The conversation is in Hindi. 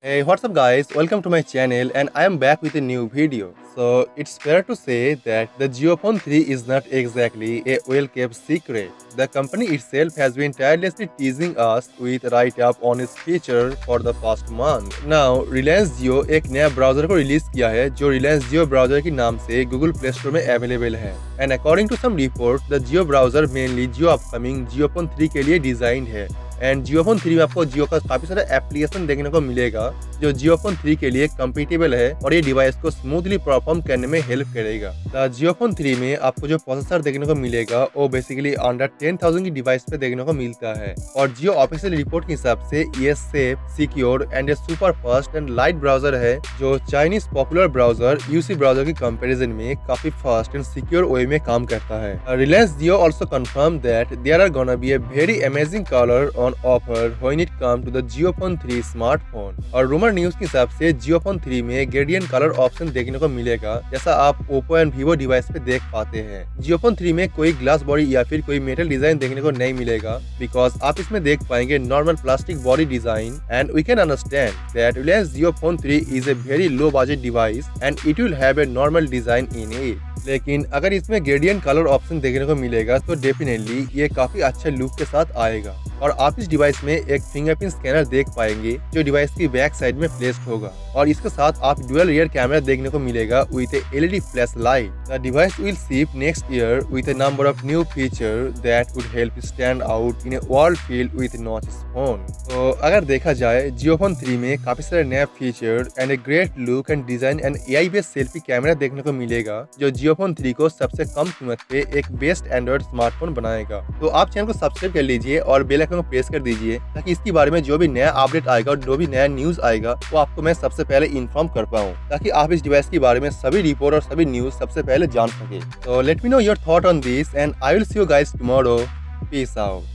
Hey, what's up guys? Welcome to my channel and I am back with a new video. So it's fair to say that the Jio Phone 3 is not exactly a well-kept secret. The company itself has been tirelessly teasing us with write-up on its feature for the past month. Now, Reliance Jio एक नया ब्राउजर को रिलीज किया है जो Reliance Jio ब्राउजर के नाम से Google Play Store में अवेलेबल है. And according to some reports, the Jio browser mainly Jio upcoming Jio Phone 3 के लिए डिजाइंड है. एंड जियो फोन 3 में आपको जियो का काफी सारा एप्लीकेशन देखने को मिलेगा जो जियो फोन 3 के लिए कंपेटेबल है और ये डिवाइस को स्मूथली परफॉर्म करने में हेल्प करेगा. जियो फोन 3 में आपको जो प्रोसेसर देखने को मिलेगा वो बेसिकली अंडर 10,000 की डिवाइस पे देखने को मिलता है और जियो ऑफिशियल रिपोर्ट के हिसाब से ये safe, secure and A super fast and light browser है जो Chinese popular browser UC browser की कंपैरिजन में काफी फास्ट एंड सिक्योर वे में काम करता है. Reliance Jio also confirm that there are gonna be a very amazing colour on offer when it come to the Jio Phone 3 smartphone. और रूमर न्यूज के हिसाब से Jio Phone 3 में ग्रेडियंट कलर ऑप्शन देखने को मिलेगा जैसा आप Oppo एंड Vivo डिवाइस पे देख पाते हैं. Jio Phone 3 में कोई ग्लास बॉडी या फिर कोई मेटल डिजाइन देखने को नहीं मिलेगा बिकॉज आप इसमें देख पाएंगे normal plastic body design and we can understand that Reliance Jio Phone 3 is a very low budget device and it will have a normal design in it. लेकिन अगर इसमें ग्रेडियंट कलर ऑप्शन देखने को मिलेगा तो डेफिनेटली ये काफी अच्छे लुक के साथ आएगा. और आप इस डिवाइस में एक फिंगरप्रिंट स्कैनर देख पाएंगे जो डिवाइस की बैक साइड में प्लेस्ड होगा और इसके साथ आप डुअल रियर कैमरा देखने को मिलेगा with A LED flash light. The device will ship next year with A number of new feature that would help stand out in a world field with notch phone. तो अगर देखा जाए जियो फोन 3 में काफी सारे नए feature and a great look and design and AI based selfie camera देखने को मिलेगा जो जियो फोन 3 को सबसे कम कीमत पे एक बेस्ट एंड्रॉइड स्मार्टफोन बनाएगा. तो आप चैनल को सब्सक्राइब कर लीजिए और बेल आइकन को प्रेस कर दीजिए ताकि इसके बारे में जो भी नया अपडेट आएगा और जो भी नया न्यूज आएगा वो आपको मैं सबसे पहले इन्फॉर्म कर पाऊँ ताकि आप इस डिवाइस के बारे में सभी रिपोर्ट और सभी न्यूज सबसे पहले जान सके. तो let me know your thought on this and I will see you guys tomorrow. Peace out.